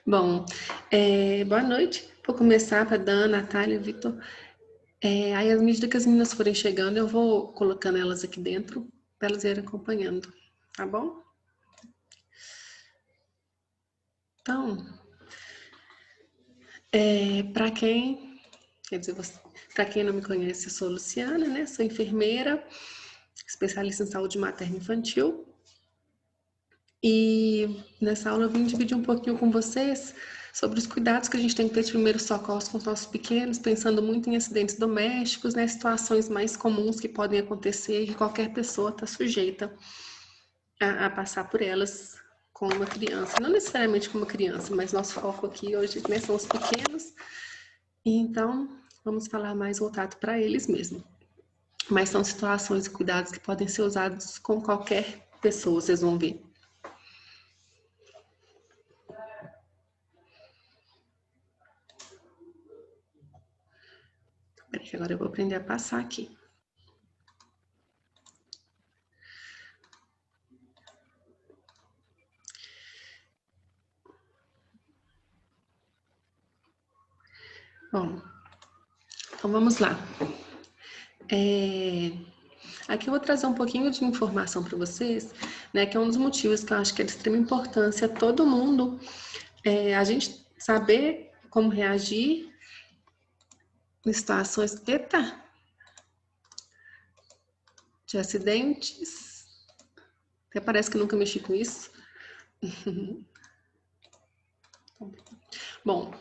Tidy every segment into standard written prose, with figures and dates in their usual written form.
Bom, boa noite. Vou começar para Dana, Natália, Vitor. Aí, à medida que as meninas forem chegando, eu vou colocando elas aqui dentro para elas irem acompanhando, tá bom? Então, para quem, para quem não me conhece, eu sou Luciana, né? Sou enfermeira, especialista em saúde materna e infantil. E nessa aula eu vim dividir um pouquinho com vocês sobre os cuidados que a gente tem que ter de primeiros socorros com os nossos pequenos, pensando muito em acidentes domésticos, né, situações mais comuns que podem acontecer e que qualquer pessoa está sujeita a passar por elas com uma criança. Não necessariamente com uma criança, mas nosso foco aqui hoje, né, são os pequenos. E então, vamos falar mais voltado para eles mesmo. Mas são situações e cuidados que podem ser usados com qualquer pessoa, vocês vão ver. Peraí, que agora eu vou aprender a passar aqui. Bom, então vamos lá. Aqui eu vou trazer um pouquinho de informação para vocês, né, que é um dos motivos que eu acho que é de extrema importância todo mundo, a gente saber como reagir em situações, de acidentes. Até parece que nunca mexi com isso. Bom,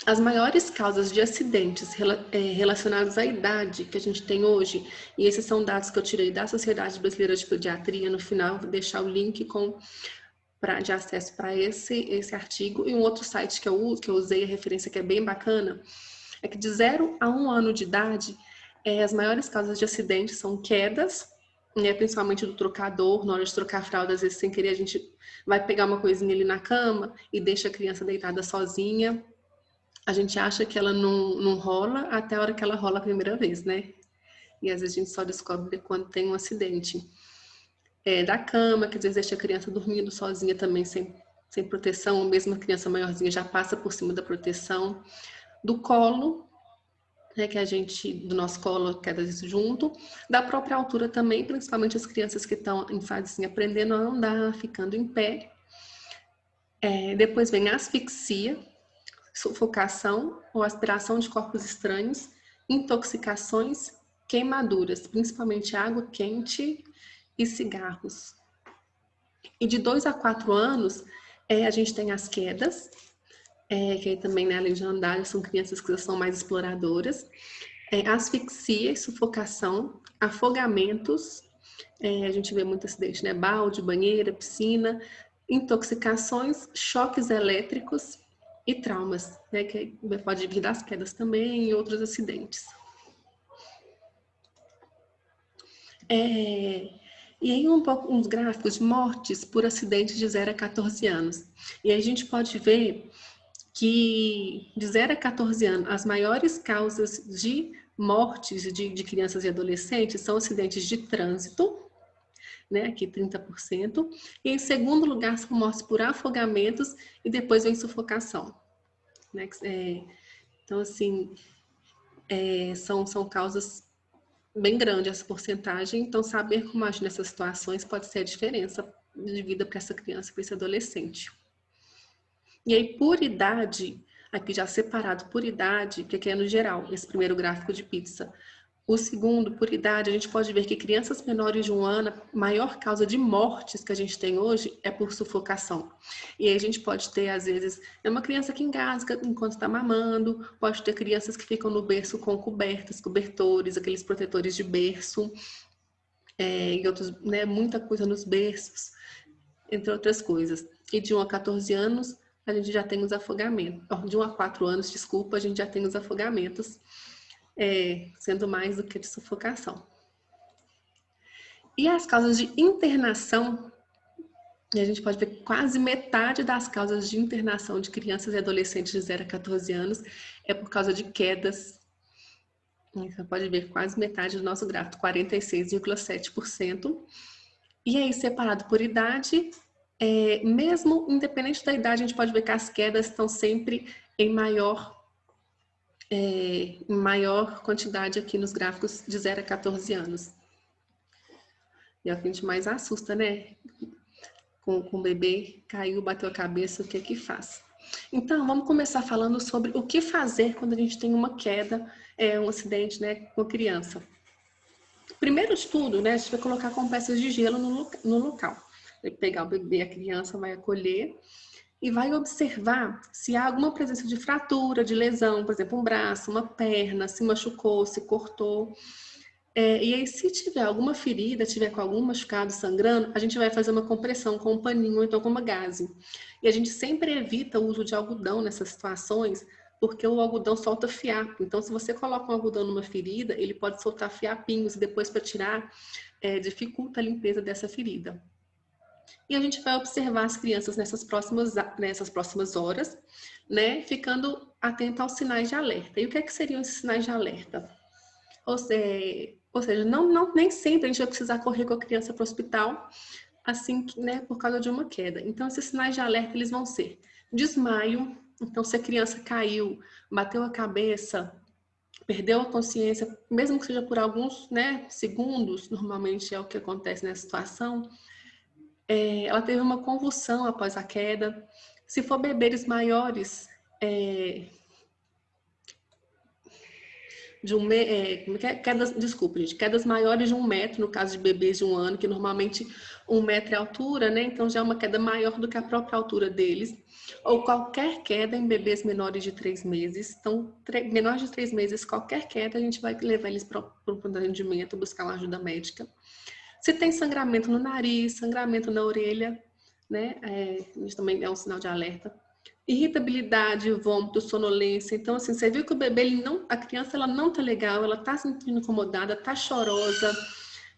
as maiores causas de acidentes relacionados à idade que a gente tem hoje, e esses são dados que eu tirei da Sociedade Brasileira de Pediatria, no final eu vou deixar o link de acesso para esse artigo, e um outro site que eu usei, a referência que é bem bacana, é que de 0 a 1 ano de idade, as maiores causas de acidentes são quedas, né, principalmente do trocador. Na hora de trocar a fralda, às vezes sem querer a gente vai pegar uma coisinha ali na cama e deixa a criança deitada sozinha. A gente acha que ela não rola até a hora que ela rola a primeira vez, né? E às vezes a gente só descobre quando tem um acidente. Da cama, que às vezes deixa a criança dormindo sozinha também, sem proteção, ou mesmo a criança maiorzinha já passa por cima da proteção. Do colo, né, do nosso colo, que é às vezes junto. Da própria altura também, principalmente as crianças que estão em fase assim, aprendendo a andar, ficando em pé. Depois vem a asfixia, sufocação ou aspiração de corpos estranhos, intoxicações, queimaduras, principalmente água quente e cigarros. E de 2 a 4 anos, a gente tem as quedas, que aí também, né, além de andar, são crianças que são mais exploradoras, asfixia e sufocação, afogamentos, a gente vê muito acidente, né, balde, banheira, piscina, intoxicações, choques elétricos e traumas, né, que pode vir das quedas também e outros acidentes. E aí uns gráficos de mortes por acidentes de 0 a 14 anos. E aí a gente pode ver que de 0 a 14 anos, as maiores causas de mortes de crianças e adolescentes são acidentes de trânsito, né, aqui 30%, e em segundo lugar são mortes por afogamentos e depois vem sufocação. Né? Então, assim, são causas bem grandes essa porcentagem, então saber como agir nessas situações pode ser a diferença de vida para essa criança, para esse adolescente. E aí, por idade, aqui já separado por idade, que aqui é no geral, esse primeiro gráfico de pizza. O segundo, por idade, a gente pode ver que crianças menores de 1 ano, a maior causa de mortes que a gente tem hoje é por sufocação. E aí a gente pode ter, às vezes, uma criança que engasga enquanto está mamando, pode ter crianças que ficam no berço com cobertores, aqueles protetores de berço, e outros, né, muita coisa nos berços, entre outras coisas. E de 1 a 14 anos, a gente já tem os afogamentos. De 1 a 4 anos, desculpa, a gente já tem os afogamentos, sendo mais do que de sufocação. E as causas de internação, a gente pode ver que quase metade das causas de internação de crianças e adolescentes de 0 a 14 anos é por causa de quedas. Você pode ver quase metade do nosso gráfico, 46,7%. E aí, separado por idade, mesmo independente da idade, a gente pode ver que as quedas estão sempre em maior quantidade aqui nos gráficos de 0 a 14 anos. E é o que a gente mais assusta, né? Com o bebê, caiu, bateu a cabeça, o que é que faz? Então, vamos começar falando sobre o que fazer quando a gente tem uma queda, um acidente, né, com a criança. Primeiro de tudo, né, a gente vai colocar compressas de gelo no local. Vai pegar o bebê, a criança vai acolher e vai observar se há alguma presença de fratura, de lesão, por exemplo, um braço, uma perna, se machucou, se cortou. E aí, se tiver alguma ferida, tiver com algum machucado sangrando, a gente vai fazer uma compressão com um paninho ou então com uma gaze. E a gente sempre evita o uso de algodão nessas situações, porque o algodão solta fiapo. Então, se você coloca um algodão numa ferida, ele pode soltar fiapinhos e depois para tirar, dificulta a limpeza dessa ferida. E a gente vai observar as crianças nessas próximas horas, né, ficando atento aos sinais de alerta. E o que é que seriam esses sinais de alerta? Ou seja, nem sempre a gente vai precisar correr com a criança para o hospital, assim, né, por causa de uma queda. Então, esses sinais de alerta, eles vão ser desmaio. Então, se a criança caiu, bateu a cabeça, perdeu a consciência, mesmo que seja por alguns, né, segundos, normalmente é o que acontece nessa situação, ela teve uma convulsão após a queda. Se for bebês maiores, quedas maiores de 1 metro, no caso de bebês de 1 ano, que normalmente 1 metro é a altura, né? Então já é uma queda maior do que a própria altura deles. Ou qualquer queda em bebês menores de 3 meses. Então, menores de 3 meses, qualquer queda, a gente vai levar eles para o atendimento, buscar uma ajuda médica. Se tem sangramento no nariz, sangramento na orelha, né? Isso também é um sinal de alerta. Irritabilidade, vômito, sonolência. Então, assim, você viu que o bebê, a criança, ela não tá legal, ela tá se sentindo incomodada, tá chorosa,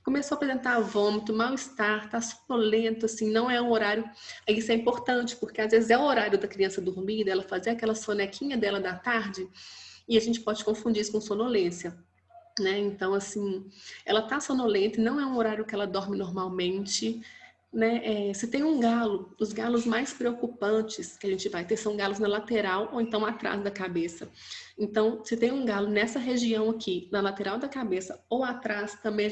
começou a apresentar vômito, mal-estar, tá sonolento, assim, não é um horário. Isso é importante, porque às vezes é o horário da criança dormir, dela fazer aquela sonequinha dela da tarde, e a gente pode confundir isso com sonolência, né? Então, assim, ela tá sonolenta, não é um horário que ela dorme normalmente, né? Se tem um galo, os galos mais preocupantes que a gente vai ter são galos na lateral ou então atrás da cabeça. Então, se tem um galo nessa região aqui, na lateral da cabeça ou atrás, também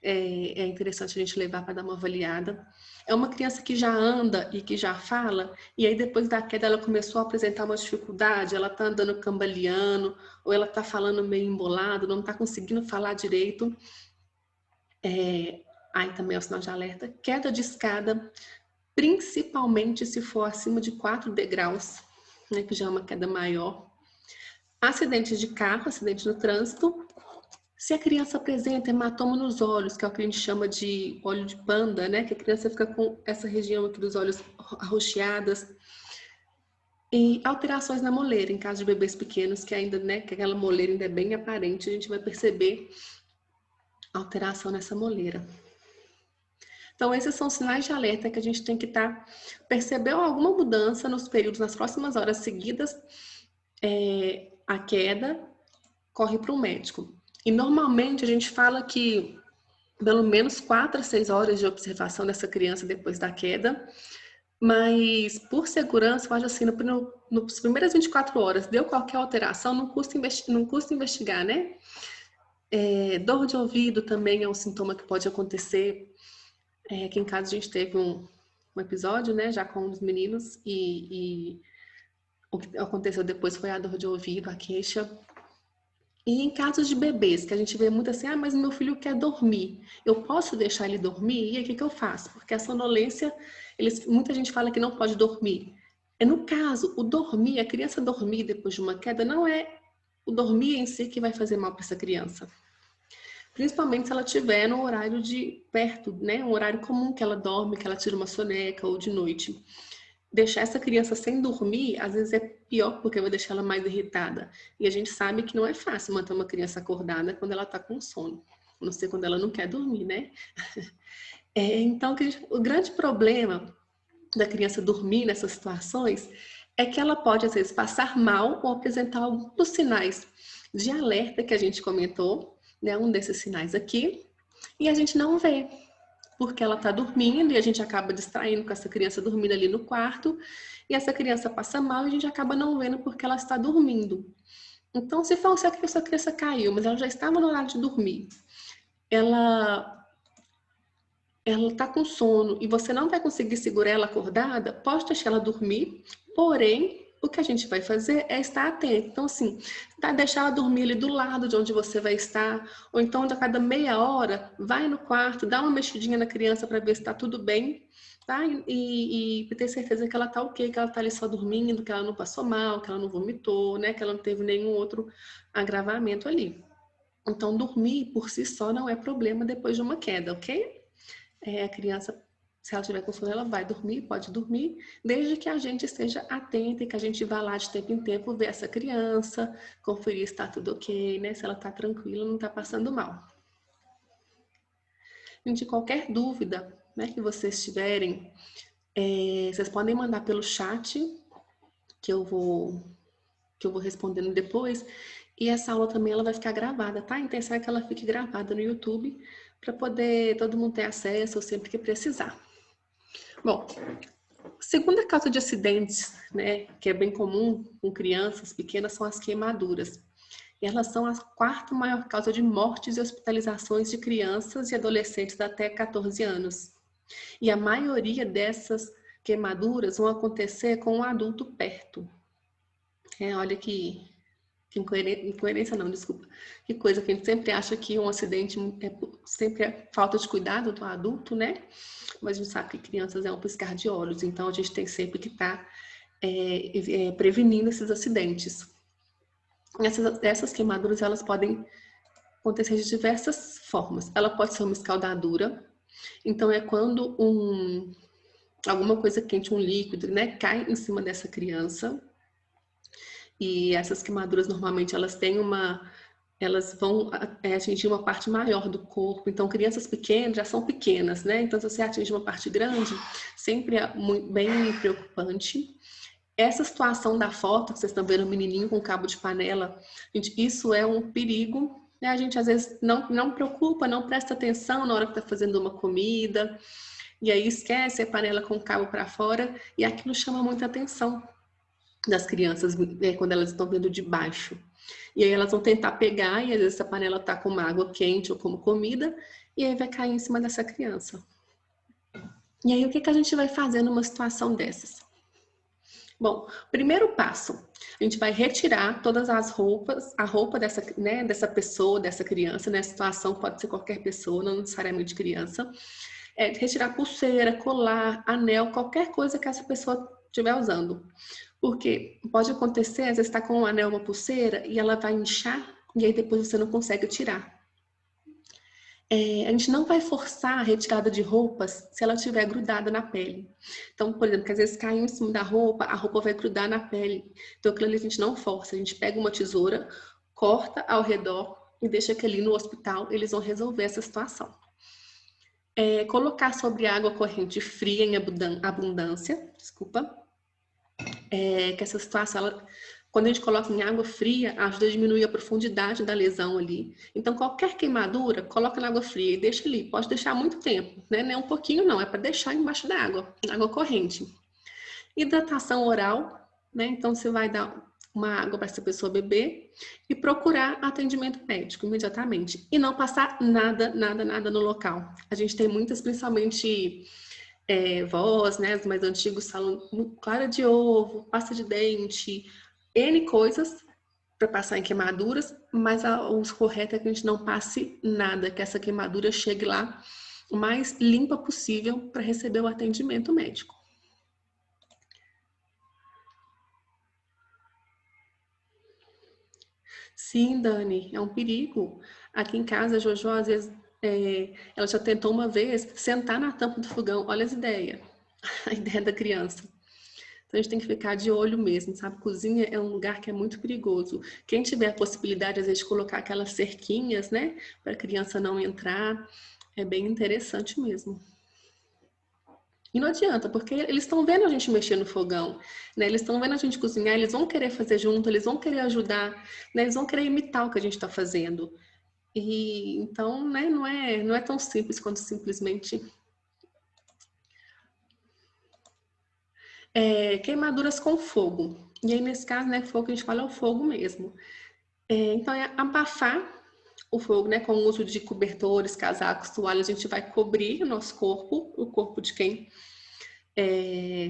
é interessante a gente levar para dar uma avaliada. É uma criança que já anda e que já fala, e aí depois da queda ela começou a apresentar uma dificuldade, ela tá andando cambaleando, ou ela tá falando meio embolado, não tá conseguindo falar direito. Aí também é o sinal de alerta. Queda de escada, principalmente se for acima de 4 degraus, né, que já é uma queda maior. Acidente de carro, acidente no trânsito. Se a criança apresenta hematoma nos olhos, que é o que a gente chama de olho de panda, né, que a criança fica com essa região aqui dos olhos arroxeadas. E alterações na moleira, em caso de bebês pequenos, que ainda, né, que aquela moleira ainda é bem aparente, a gente vai perceber alteração nessa moleira. Então, esses são sinais de alerta que a gente tem que percebeu alguma mudança nos períodos, nas próximas horas seguidas, a queda, corre para o médico. E normalmente a gente fala que pelo menos 4 a 6 horas de observação dessa criança depois da queda, mas por segurança, eu acho assim, nas primeiras 24 horas, deu qualquer alteração, não custa investigar, né? Dor de ouvido também é um sintoma que pode acontecer. Aqui em casa a gente teve um episódio, né, já com um dos meninos, e o que aconteceu depois foi a dor de ouvido, a queixa. E em casos de bebês, que a gente vê muito assim, mas meu filho quer dormir, eu posso deixar ele dormir? E aí o que eu faço? Porque a sonolência, muita gente fala que não pode dormir. No caso, o dormir, a criança dormir depois de uma queda, não é o dormir em si que vai fazer mal para essa criança. Principalmente se ela estiver no horário de perto, né? Um horário comum que ela dorme, que ela tira uma soneca ou de noite. Deixar essa criança sem dormir, às vezes é pior, porque vai deixar ela mais irritada. E a gente sabe que não é fácil manter uma criança acordada quando ela está com sono. A não ser quando ela não quer dormir, né? Então, o grande problema da criança dormir nessas situações é que ela pode, às vezes, passar mal ou apresentar alguns sinais de alerta que a gente comentou, né? Um desses sinais aqui, e a gente não vê, porque ela está dormindo e a gente acaba distraindo com essa criança dormindo ali no quarto, e essa criança passa mal e a gente acaba não vendo porque ela está dormindo. Então, se for se essa criança caiu, mas ela já estava no horário de dormir, ela está com sono e você não vai conseguir segurar ela acordada, pode deixar ela dormir, porém, o que a gente vai fazer é estar atento. Então, assim, deixar ela dormir ali do lado de onde você vai estar, ou então, a cada meia hora, vai no quarto, dá uma mexidinha na criança para ver se está tudo bem, tá? E ter certeza que ela está ok, que ela está ali só dormindo, que ela não passou mal, que ela não vomitou, né? Que ela não teve nenhum outro agravamento ali. Então, dormir por si só não é problema depois de uma queda, ok? A criança, se ela tiver com sono, ela vai dormir, pode dormir, desde que a gente esteja atenta e que a gente vá lá de tempo em tempo ver essa criança, conferir se está tudo ok, né? Se ela está tranquila, não está passando mal. Gente, qualquer dúvida, né, que vocês tiverem, vocês podem mandar pelo chat, que eu vou respondendo depois. E essa aula também ela vai ficar gravada, tá? A intenção é que ela fique gravada no YouTube para poder todo mundo ter acesso sempre que precisar. Bom, segunda causa de acidentes, né, que é bem comum com crianças pequenas, são as queimaduras. E elas são a quarta maior causa de mortes e hospitalizações de crianças e adolescentes até 14 anos. E a maioria dessas queimaduras vão acontecer com um adulto perto. Olha que incoerência não, desculpa. Que coisa que a gente sempre acha que um acidente sempre é falta de cuidado do adulto, né? Mas a gente sabe que crianças é um piscar de olhos, então a gente tem sempre que estar prevenindo esses acidentes. Essas queimaduras, elas podem acontecer de diversas formas. Ela pode ser uma escaldadura, então é quando alguma coisa quente, um líquido, né, cai em cima dessa criança. E essas queimaduras, normalmente, elas vão atingir uma parte maior do corpo. Então, crianças pequenas já são pequenas, né? Então, se você atinge uma parte grande, sempre é bem preocupante. Essa situação da foto, que vocês estão vendo o menininho com cabo de panela, gente, isso é um perigo, né? A gente, às vezes, não preocupa, não presta atenção na hora que está fazendo uma comida, e aí esquece a panela com o cabo para fora, e aquilo chama muita atenção das crianças quando elas estão vendo de baixo. E aí elas vão tentar pegar, e às vezes essa panela está com uma água quente ou como comida, e aí vai cair em cima dessa criança. E aí o que a gente vai fazer numa situação dessas? Bom, primeiro passo, a gente vai retirar todas as roupas, a roupa dessa pessoa, dessa criança, né? A situação pode ser qualquer pessoa, não necessariamente criança. Retirar pulseira, colar, anel, qualquer coisa que essa pessoa estiver usando. Porque pode acontecer, às vezes está com um anel, uma pulseira, e ela vai inchar, e aí depois você não consegue tirar. A gente não vai forçar a retirada de roupas se ela estiver grudada na pele. Então, por exemplo, que às vezes cai em cima da roupa, a roupa vai grudar na pele. Então, aquilo ali a gente não força, a gente pega uma tesoura, corta ao redor e deixa que ali no hospital eles vão resolver essa situação. Colocar sobre água corrente fria em abundância, que essa situação, quando a gente coloca em água fria, ajuda a diminuir a profundidade da lesão ali. Então, qualquer queimadura, coloca na água fria e deixa ali. Pode deixar muito tempo, né? Não é um pouquinho não, é para deixar embaixo da água corrente. Hidratação oral, né? Então, você vai dar uma água para essa pessoa beber e procurar atendimento médico imediatamente. E não passar nada no local. A gente tem muitas, principalmente vós, né, os mais antigos falam clara de ovo, pasta de dente, N coisas para passar em queimaduras, mas o correto é que a gente não passe nada, que essa queimadura chegue lá o mais limpa possível para receber o atendimento médico. Sim, Dani, é um perigo. Aqui em casa, a Jojo, às vezes, ela já tentou uma vez sentar na tampa do fogão. Olha as ideias, a ideia da criança. Então, a gente tem que ficar de olho mesmo, sabe? Cozinha é um lugar que é muito perigoso. Quem tiver a possibilidade, às vezes, de colocar aquelas cerquinhas, né? Para a criança não entrar, é bem interessante mesmo. E não adianta, porque eles estão vendo a gente mexer no fogão, né? Eles estão vendo a gente cozinhar, eles vão querer fazer junto, eles vão querer ajudar, né? Eles vão querer imitar o que a gente está fazendo. E então, né, não é tão simples quanto simplesmente queimaduras com fogo. E aí, nesse caso, né, fogo que a gente fala é o fogo mesmo. Então, é abafar o fogo, né, com o uso de cobertores, casacos, toalhas, a gente vai cobrir o nosso corpo, o corpo de quem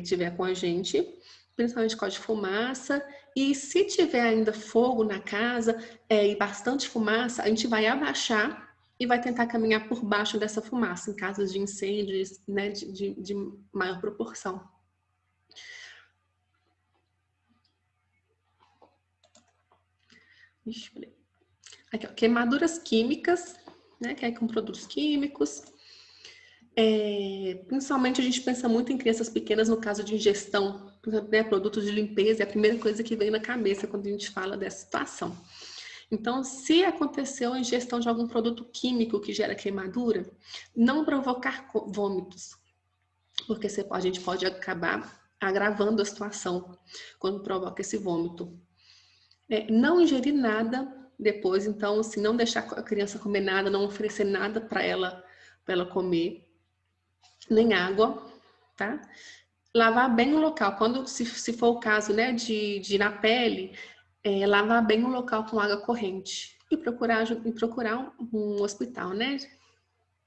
tiver com a gente, principalmente com a de fumaça. E se tiver ainda fogo na casa e bastante fumaça, a gente vai abaixar e vai tentar caminhar por baixo dessa fumaça, em casos de incêndios, né, de maior proporção. Aqui, ó, queimaduras químicas, né, que é com produtos químicos. Principalmente a gente pensa muito em crianças pequenas no caso de ingestão, né, produtos de limpeza, é a primeira coisa que vem na cabeça quando a gente fala dessa situação. Então, se aconteceu a ingestão de algum produto químico que gera queimadura, não provocar vômitos, porque a gente pode acabar agravando a situação quando provoca esse vômito. Não ingerir nada depois, então, assim, não deixar a criança comer nada, não oferecer nada para ela comer, nem água, tá? Lavar bem o local. Quando, se for o caso, né, de ir na pele, lavar bem o local com água corrente e procurar um hospital, né?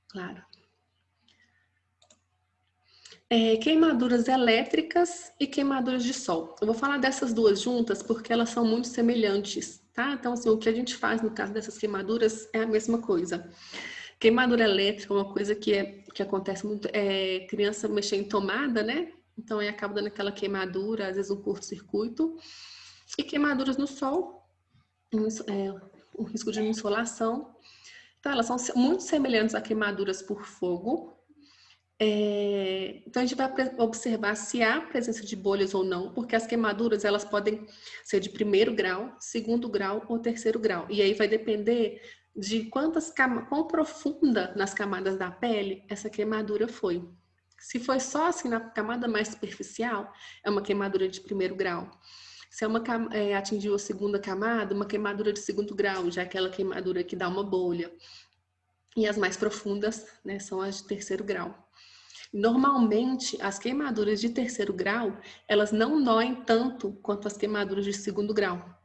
Claro. Queimaduras elétricas e queimaduras de sol. Eu vou falar dessas duas juntas porque elas são muito semelhantes, tá? Então, assim, o que a gente faz no caso dessas queimaduras é a mesma coisa. Queimadura elétrica é uma coisa que acontece muito, criança mexer em tomada, né? Então, aí acaba dando aquela queimadura, às vezes um curto-circuito. E queimaduras no sol, um risco de insolação. Então, elas são muito semelhantes a queimaduras por fogo. Então, a gente vai observar se há presença de bolhas ou não, porque as queimaduras, elas podem ser de 1º grau, 2º grau ou 3º grau. E aí vai depender de quão profunda nas camadas da pele essa queimadura foi. Se foi só assim na camada mais superficial, é uma queimadura de 1º grau. Se atingiu a 2ª camada, uma queimadura de 2º grau, já aquela queimadura que dá uma bolha. E as mais profundas, né, são as de 3º grau. Normalmente, as queimaduras de 3º grau, elas não doem tanto quanto as queimaduras de 2º grau.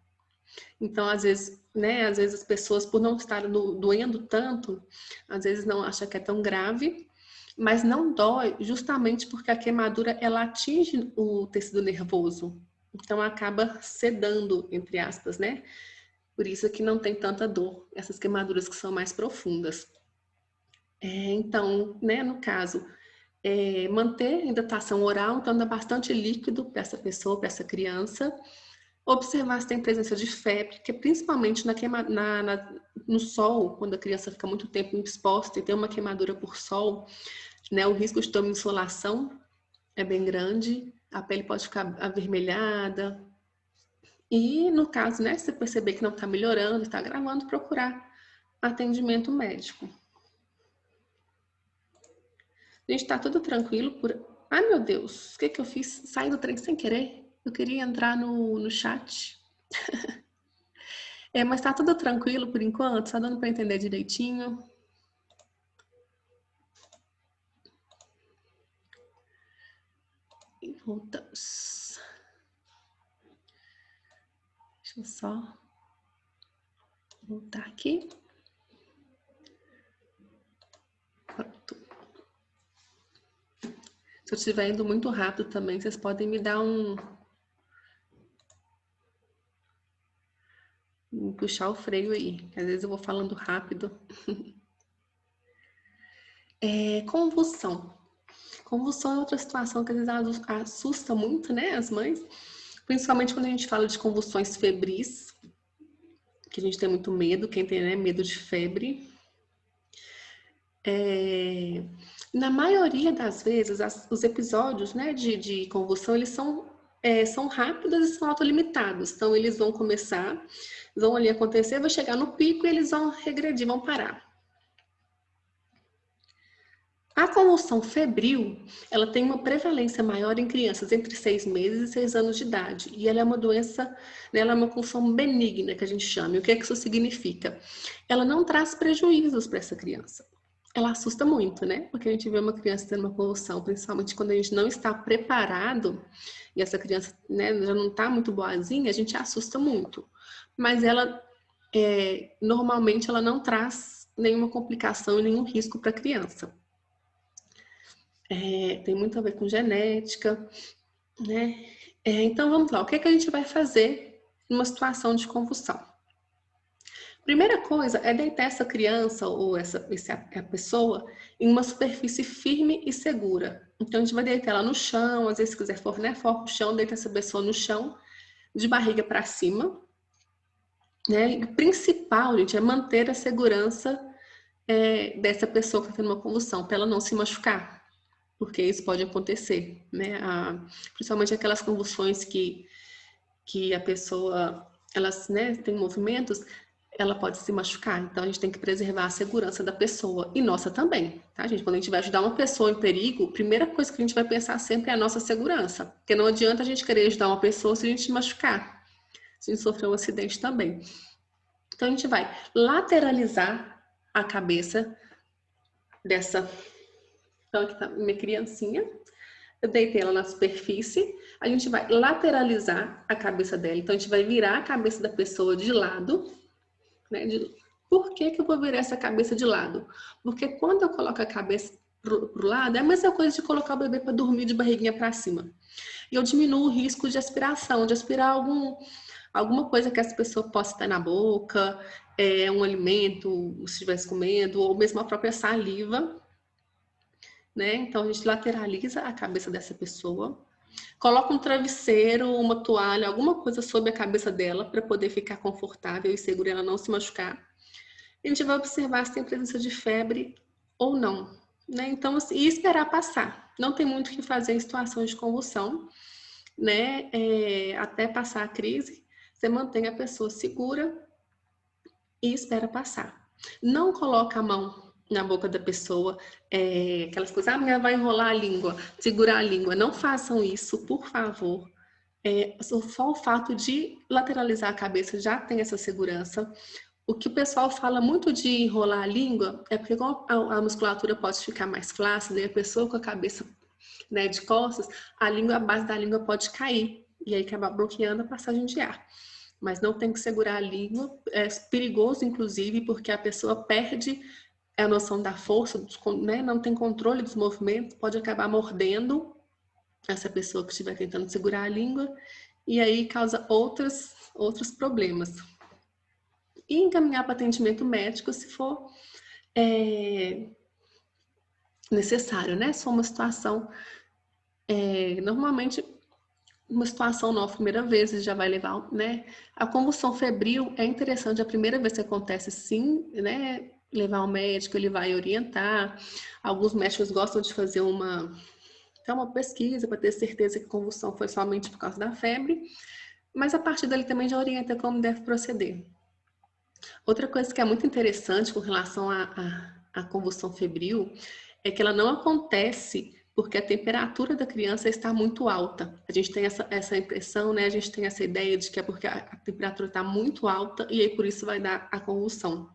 Então, às vezes as pessoas, por não estarem doendo tanto, às vezes não acham que é tão grave, mas não dói justamente porque a queimadura, ela atinge o tecido nervoso. Então, acaba sedando, entre aspas, né? Por isso que não tem tanta dor, essas queimaduras que são mais profundas. Então, né, no caso, manter hidratação oral, então dá bastante líquido para essa pessoa, para essa criança. Observar se tem presença de febre, que principalmente no sol, quando a criança fica muito tempo exposta e tem uma queimadura por sol, né, o risco de tomar insolação é bem grande, a pele pode ficar avermelhada. E no caso, né, se você perceber que não está melhorando, está agravando, procurar atendimento médico. Gente, tá tudo tranquilo por... Ai, meu Deus, o que eu fiz? Saí do trem sem querer. Eu queria entrar no chat. Mas tá tudo tranquilo por enquanto? Tá dando para entender direitinho? E voltamos. Deixa eu só voltar aqui. Pronto. Se eu estiver indo muito rápido também, vocês podem me dar puxar o freio aí, que às vezes eu vou falando rápido. Convulsão. Convulsão é outra situação que às vezes assusta muito, né, as mães. Principalmente quando a gente fala de convulsões febris, que a gente tem muito medo, quem tem, né, medo de febre. Na maioria das vezes, os episódios, né, de convulsão, eles são rápidos e são autolimitados. Então, eles vão começar, vão ali acontecer, vai chegar no pico e eles vão regredir, vão parar. A convulsão febril, ela tem uma prevalência maior em crianças entre 6 meses e 6 anos de idade. E ela é uma doença, né, ela é uma convulsão benigna, que a gente chama. E o que é que isso significa? Ela não traz prejuízos para essa criança. Ela assusta muito, né? Porque a gente vê uma criança tendo uma convulsão, principalmente quando a gente não está preparado, e essa criança, né, já não está muito boazinha, a gente assusta muito. Mas ela, normalmente, ela não traz nenhuma complicação e nenhum risco para a criança. Tem muito a ver com genética, né? Então vamos lá, o que é que a gente vai fazer numa situação de convulsão? Primeira coisa é deitar essa criança ou essa pessoa em uma superfície firme e segura. Então a gente vai deitar ela no chão, às vezes se quiser for, né, for pro chão, deita essa pessoa no chão, de barriga para cima, né? E o principal, gente, é manter a segurança dessa pessoa que está tendo uma convulsão, para ela não se machucar. Porque isso pode acontecer, né? Principalmente aquelas convulsões que a pessoa, elas, né, tem movimentos, ela pode se machucar. Então, a gente tem que preservar a segurança da pessoa e nossa também, tá, gente? Quando a gente vai ajudar uma pessoa em perigo, a primeira coisa que a gente vai pensar sempre é a nossa segurança. Porque não adianta a gente querer ajudar uma pessoa se a gente se machucar, se a gente sofrer um acidente também. Então, a gente vai lateralizar a cabeça dessa... Então, aqui tá minha criancinha. Eu deitei ela na superfície. A gente vai lateralizar a cabeça dela. Então, a gente vai virar a cabeça da pessoa de lado. Né? Por que que eu vou virar essa cabeça de lado? Porque quando eu coloco a cabeça pro lado, é a mesma coisa de colocar o bebê para dormir de barriguinha para cima. E eu diminuo o risco de aspiração, de aspirar alguma coisa que essa pessoa possa ter na boca, um alimento, se estivesse comendo, ou mesmo a própria saliva. Né? Então, a gente lateraliza a cabeça dessa pessoa, coloca um travesseiro, uma toalha, alguma coisa sobre a cabeça dela para poder ficar confortável e segura ela não se machucar. A gente vai observar se tem presença de febre ou não. Né? Então, assim, e esperar passar. Não tem muito o que fazer em situações de convulsão, né? Até passar a crise, você mantém a pessoa segura e espera passar. Não coloca a mão na boca da pessoa, aquelas coisas, a vai enrolar a língua, segurar a língua. Não façam isso, por favor. Só o fato de lateralizar a cabeça já tem essa segurança. O que o pessoal fala muito de enrolar a língua é porque como a musculatura pode ficar mais flácida e a pessoa com a cabeça, né, de costas, a base da língua pode cair e aí acabar bloqueando a passagem de ar. Mas não tem que segurar a língua, é perigoso inclusive porque a pessoa perde a noção da força, né? Não tem controle dos movimentos, pode acabar mordendo essa pessoa que estiver tentando segurar a língua e aí causa outros problemas. E encaminhar para atendimento médico se for necessário, né? Se for uma situação, normalmente uma situação nova, primeira vez, já vai levar, né? A convulsão febril é interessante, a primeira vez que acontece, sim, né? Levar ao médico, ele vai orientar. Alguns médicos gostam de fazer uma pesquisa para ter certeza que a convulsão foi somente por causa da febre, mas a partir dali também já orienta como deve proceder. Outra coisa que é muito interessante com relação à convulsão febril é que ela não acontece porque a temperatura da criança está muito alta. A gente tem essa impressão, né? A gente tem essa ideia de que é porque a temperatura está muito alta e aí por isso vai dar a convulsão.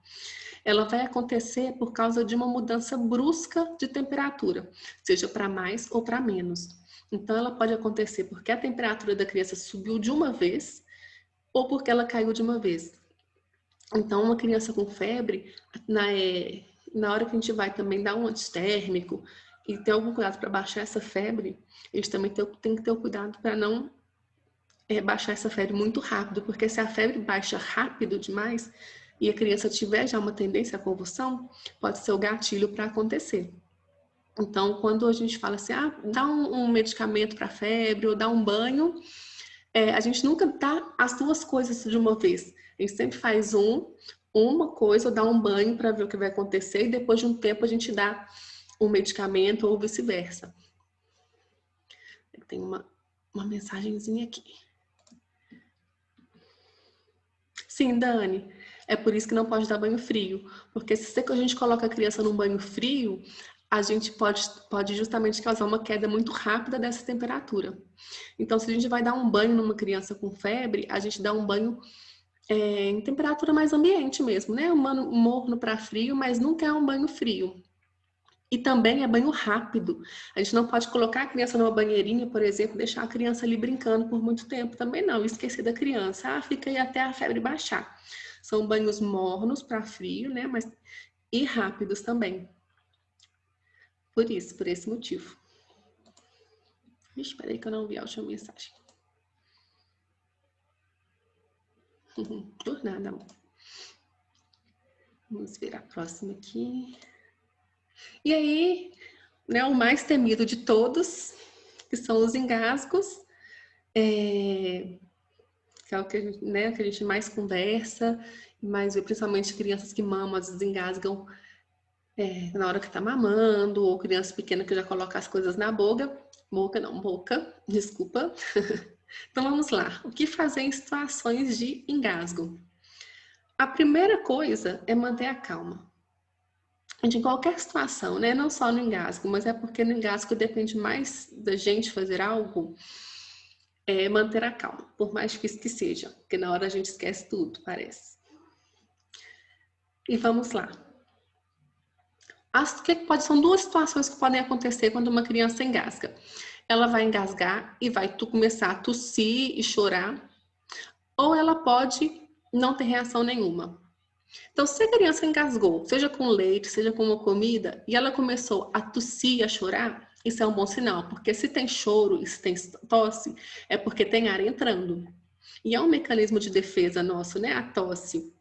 Ela vai acontecer por causa de uma mudança brusca de temperatura, seja para mais ou para menos. Então, ela pode acontecer porque a temperatura da criança subiu de uma vez ou porque ela caiu de uma vez. Então, uma criança com febre, na hora que a gente vai também dar um antitérmico e ter algum cuidado para baixar essa febre, a gente também tem que ter o cuidado para não baixar essa febre muito rápido, porque se a febre baixa rápido demais e a criança tiver já uma tendência à convulsão, pode ser o gatilho para acontecer. Então, quando a gente fala assim, dá um medicamento para febre ou dá um banho, a gente nunca dá as duas coisas de uma vez. A gente sempre faz uma coisa ou dá um banho para ver o que vai acontecer e depois de um tempo a gente dá um medicamento ou vice-versa. Tem uma mensagenzinha aqui. Sim, Dani, é por isso que não pode dar banho frio. Porque se a gente coloca a criança num banho frio, a gente pode justamente causar uma queda muito rápida dessa temperatura. Então, se a gente vai dar um banho numa criança com febre, a gente dá um banho em temperatura mais ambiente mesmo, né? Um banho morno para frio, mas nunca é um banho frio. E também é banho rápido. A gente não pode colocar a criança numa banheirinha, por exemplo, deixar a criança ali brincando por muito tempo. Também não, esquecer da criança. Ah, fica aí até a febre baixar. São banhos mornos para frio, né? E rápidos também. Por esse motivo. Espera aí que eu não vi a última mensagem. Por nada, amor. Vamos ver a próxima aqui. E aí, né, o mais temido de todos, que são os engasgos, que é o que a gente mais conversa, mais vê, principalmente crianças que mamam, às vezes engasgam na hora que está mamando, ou criança pequena que já coloca as coisas na boca, desculpa. Então vamos lá, o que fazer em situações de engasgo? A primeira coisa é manter a calma. De qualquer situação, né? Não só no engasgo, mas é porque no engasgo depende mais da gente fazer algo, manter a calma, por mais difícil que seja, porque na hora a gente esquece tudo, parece. E vamos lá. São duas situações que podem acontecer quando uma criança engasga. Ela vai engasgar e vai começar a tossir e chorar, ou ela pode não ter reação nenhuma. Então, se a criança engasgou, seja com leite, seja com uma comida, e ela começou a tossir e a chorar, isso é um bom sinal, porque se tem choro e se tem tosse, é porque tem ar entrando. E é um mecanismo de defesa nosso, né? A tosse.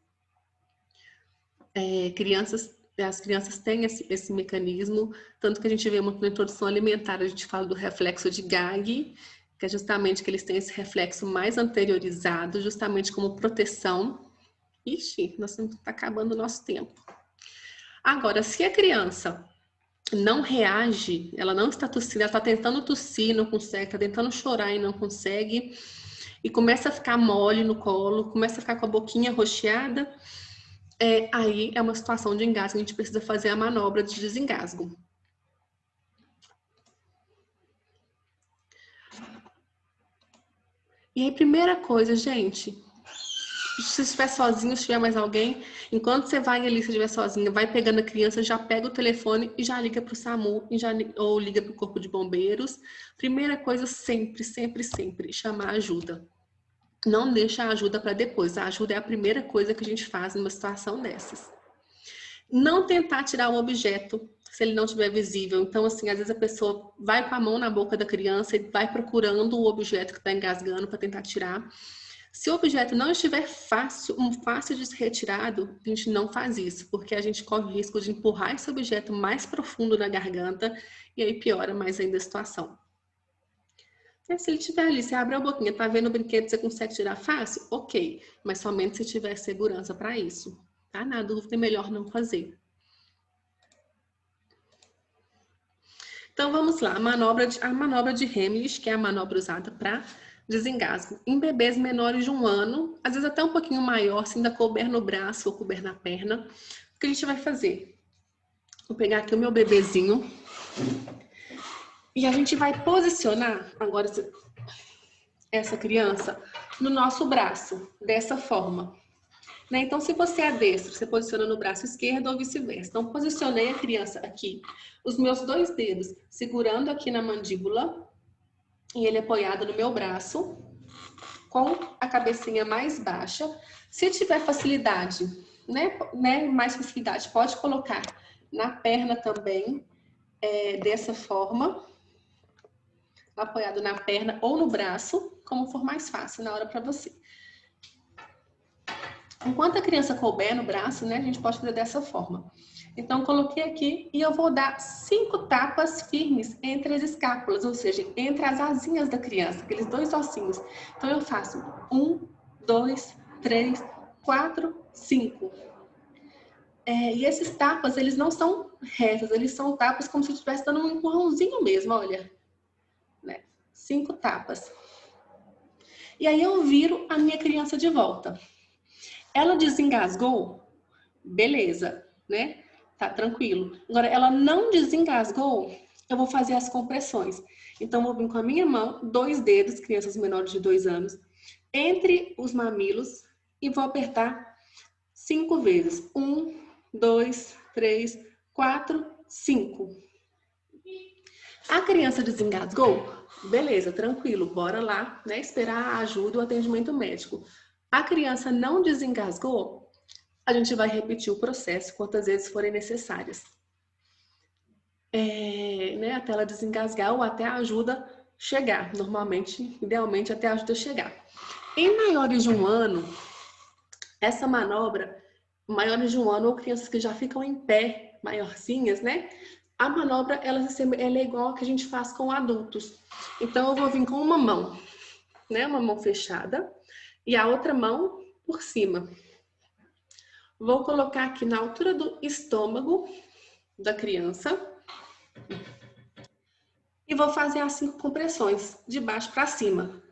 As crianças têm esse mecanismo, tanto que a gente vê muito na introdução alimentar, a gente fala do reflexo de Gag, que é justamente que eles têm esse reflexo mais anteriorizado, justamente como proteção. Ixi, nós estamos acabando o nosso tempo. Agora, se a criança não reage, ela não está tossindo, ela está tentando tossir, não consegue, está tentando chorar e não consegue, e começa a ficar mole no colo, começa a ficar com a boquinha roxeada, aí é uma situação de engasgo, a gente precisa fazer a manobra de desengasgo. E aí, primeira coisa, gente, se estiver sozinho, se tiver mais alguém, enquanto você vai ali, se estiver sozinha, vai pegando a criança, já pega o telefone e já liga para o SAMU, ou liga para o Corpo de Bombeiros. Primeira coisa, sempre, sempre, sempre, chamar ajuda. Não deixa a ajuda para depois. A ajuda é a primeira coisa que a gente faz numa situação dessas. Não tentar tirar o objeto se ele não estiver visível. Então, assim, às vezes a pessoa vai com a mão na boca da criança e vai procurando o objeto que está engasgando para tentar tirar. Se o objeto não estiver fácil de ser retirado, a gente não faz isso, porque a gente corre o risco de empurrar esse objeto mais profundo na garganta e aí piora mais ainda a situação. Se ele estiver ali, você abre a boquinha, tá vendo o brinquedo, você consegue tirar fácil? Ok, mas somente se tiver segurança para isso. Tá? Na dúvida, é melhor não fazer. Então, vamos lá. A manobra de Heimlich, que é a manobra usada para desengasgo. Em bebês menores de 1 ano, às vezes até um pouquinho maior, se ainda couber no braço ou couber na perna, o que a gente vai fazer? Vou pegar aqui o meu bebezinho e a gente vai posicionar agora essa criança no nosso braço, dessa forma. Né? Então, se você é destro, você posiciona no braço esquerdo ou vice-versa. Então, posicionei a criança aqui, os meus 2 dedos segurando aqui na mandíbula e ele apoiado no meu braço, com a cabecinha mais baixa. Se tiver facilidade, mais facilidade, pode colocar na perna também, dessa forma, apoiado na perna ou no braço, como for mais fácil na hora para você. Enquanto a criança couber no braço, né, a gente pode fazer dessa forma. Então, coloquei aqui e eu vou dar 5 tapas firmes entre as escápulas, ou seja, entre as asinhas da criança, aqueles 2 ossinhos. Então, eu faço 1, 2, 3, 4, 5. E esses tapas, eles não são retas, eles são tapas como se estivesse dando um empurrãozinho mesmo, olha. 5 tapas. E aí eu viro a minha criança de volta. Ela desengasgou? Beleza, né? Tá tranquilo. Agora, ela não desengasgou, eu vou fazer as compressões. Então, eu vou vir com a minha mão, 2 dedos, crianças menores de 2 anos, entre os mamilos e vou apertar 5 vezes. 1, 2, 3, 4, 5. A criança desengasgou? Beleza, tranquilo, bora lá, né? Esperar a ajuda, o atendimento médico. A criança não desengasgou? A gente vai repetir o processo quantas vezes forem necessárias. Né? Até ela desengasgar ou até a ajuda chegar. Normalmente, idealmente, até a ajuda chegar. Em maiores de 1 ano, essa manobra, maiores de 1 ano ou crianças que já ficam em pé, maiorzinhas, né? A manobra, ela é igual a que a gente faz com adultos. Então, eu vou vir com uma mão, né? Uma mão fechada e a outra mão por cima. Vou colocar aqui na altura do estômago da criança e vou fazer as 5 compressões, de baixo para cima.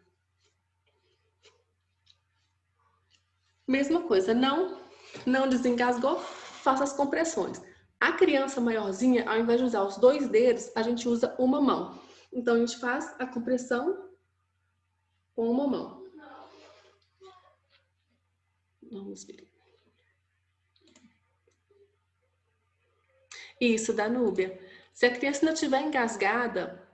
Mesma coisa, não desengasgou, faça as compressões. A criança maiorzinha, ao invés de usar os 2 dedos, a gente usa uma mão. Então, a gente faz a compressão com uma mão. Vamos ver. Isso, Danúbia. Se a criança não estiver engasgada,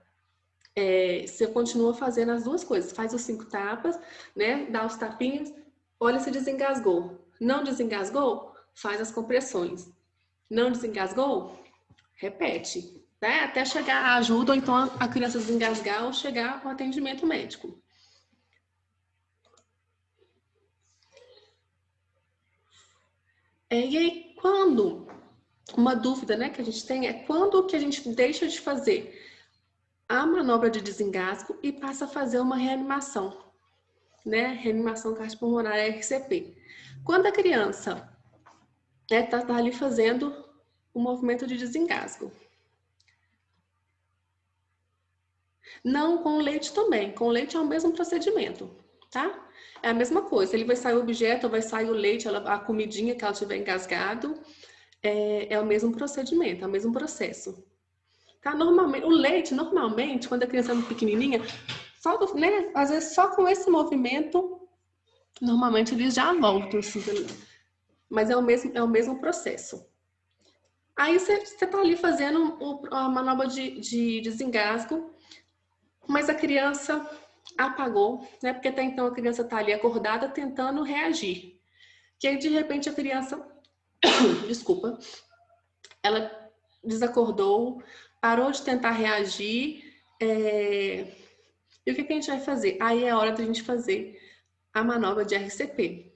você continua fazendo as 2 coisas. Faz os 5 tapas, né? Dá os tapinhos, olha se desengasgou. Não desengasgou? Faz as compressões. Não desengasgou? Repete, né? Até chegar a ajuda ou então a criança desengasgar ou chegar ao atendimento médico. E aí, quando... Uma dúvida, né, que a gente tem é quando que a gente deixa de fazer a manobra de desengasgo e passa a fazer uma reanimação, né? Reanimação cardiopulmonar RCP. Quando a criança tá ali fazendo o movimento de desengasgo. Não, com leite também. Com leite é o mesmo procedimento, tá? É a mesma coisa. Ele vai sair o objeto, vai sair o leite, a comidinha que ela tiver engasgado. É o mesmo procedimento, é o mesmo processo. Tá? Normalmente, o leite, normalmente, quando a criança é pequenininha, só, né, às vezes só com esse movimento, normalmente eles já voltam. Assim, mas é o mesmo processo. Aí você tá ali fazendo a manobra de desengasgo, mas a criança apagou, né? Porque até então a criança tá ali acordada tentando reagir. Que aí, de repente, a criança, desculpa, ela desacordou, parou de tentar reagir. E o que a gente vai fazer? Aí é hora da gente fazer a manobra de RCP.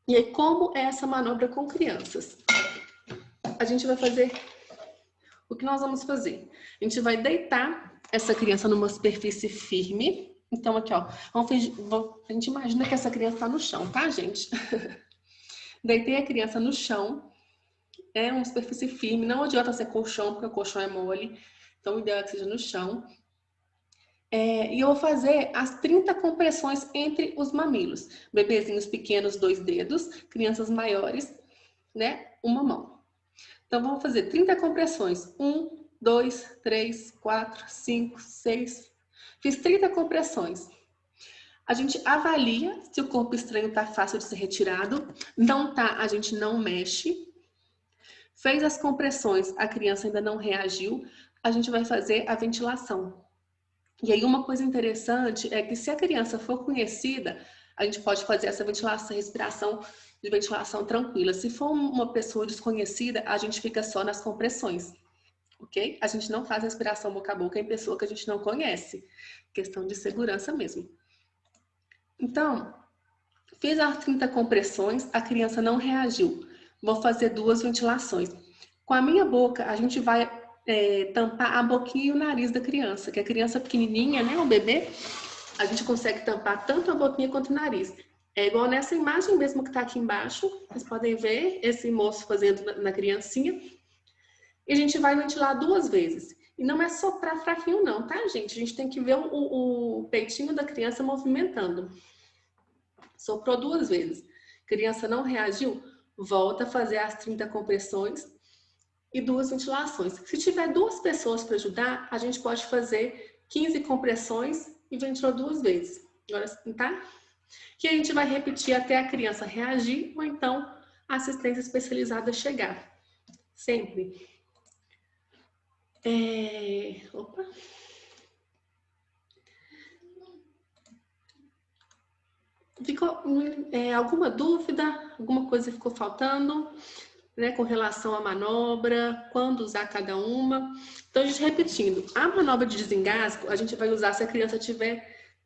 E aí, como é essa manobra com crianças? A gente vai fazer... O que nós vamos fazer? A gente vai deitar essa criança numa superfície firme. Então, aqui, ó. A gente imagina que essa criança está no chão, tá, gente? Deitei a criança no chão. É uma superfície firme. Não adianta ser colchão, porque o colchão é mole. Então, o ideal é que seja no chão. E eu vou fazer as 30 compressões entre os mamilos. Bebezinhos pequenos, 2 dedos. Crianças maiores, né? Uma mão. Então, vamos fazer 30 compressões. 1, 2, 3, 4, 5, 6. Fiz 30 compressões. A gente avalia se o corpo estranho está fácil de ser retirado. Não tá, a gente não mexe. Fez as compressões, a criança ainda não reagiu. A gente vai fazer a ventilação. E aí uma coisa interessante é que se a criança for conhecida, a gente pode fazer essa ventilação, respiração de ventilação tranquila. Se for uma pessoa desconhecida, a gente fica só nas compressões, ok? A gente não faz respiração boca a boca em pessoa que a gente não conhece. Questão de segurança mesmo. Então, fiz as 30 compressões, a criança não reagiu. Vou fazer 2 ventilações. Com a minha boca, a gente vai tampar a boquinha e o nariz da criança, que a criança pequenininha, né, o bebê, a gente consegue tampar tanto a boquinha quanto o nariz. É igual nessa imagem mesmo que está aqui embaixo, vocês podem ver esse moço fazendo na criancinha. E a gente vai ventilar 2 vezes. E não é soprar fraquinho não, tá, gente? A gente tem que ver o peitinho da criança movimentando. Soprou 2 vezes. Criança não reagiu, volta a fazer as 30 compressões. e 2 ventilações. Se tiver 2 pessoas para ajudar, a gente pode fazer 15 compressões e ventilou 2 vezes. Agora, tá? Que a gente vai repetir até a criança reagir ou então a assistência especializada chegar. Sempre. Opa. Ficou alguma dúvida? Alguma coisa ficou faltando? Né, com relação à manobra, quando usar cada uma. Então, a gente repetindo, a manobra de desengasgo, a gente vai usar se a criança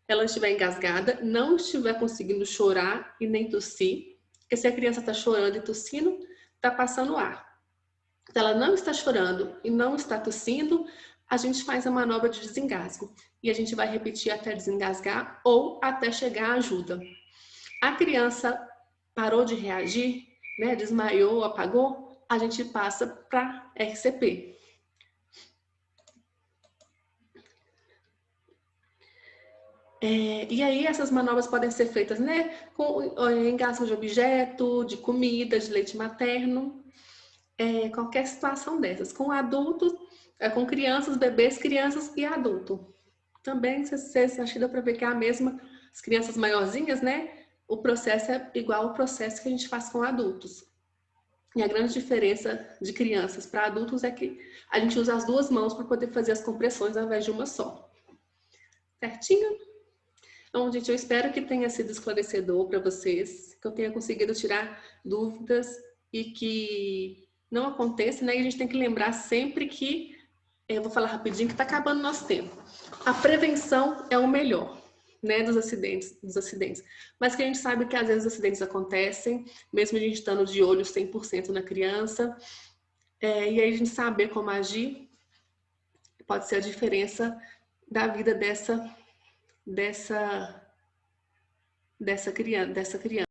ela estiver engasgada, não estiver conseguindo chorar e nem tossir, porque se a criança está chorando e tossindo, está passando ar. Se ela não está chorando e não está tossindo, a gente faz a manobra de desengasgo. E a gente vai repetir até desengasgar ou até chegar à ajuda. A criança parou de reagir, né, desmaiou, apagou, a gente passa para RCP. E aí essas manobras podem ser feitas, né, com engasgo de objeto, de comida, de leite materno, qualquer situação dessas. Com adultos, com crianças, bebês, crianças e adulto. Também, acho que dá para ver que é a mesma, as crianças maiorzinhas, né, o processo é igual ao processo que a gente faz com adultos. E a grande diferença de crianças para adultos é que a gente usa as 2 mãos para poder fazer as compressões ao invés de uma só. Certinho? Então, gente, eu espero que tenha sido esclarecedor para vocês, que eu tenha conseguido tirar dúvidas e que não aconteça, né? E a gente tem que lembrar sempre que, eu vou falar rapidinho que está acabando o nosso tempo. A prevenção é o melhor, né, dos acidentes. Mas que a gente sabe que às vezes os acidentes acontecem, mesmo a gente estando de olho 100% na criança, e aí a gente saber como agir pode ser a diferença da vida dessa criança.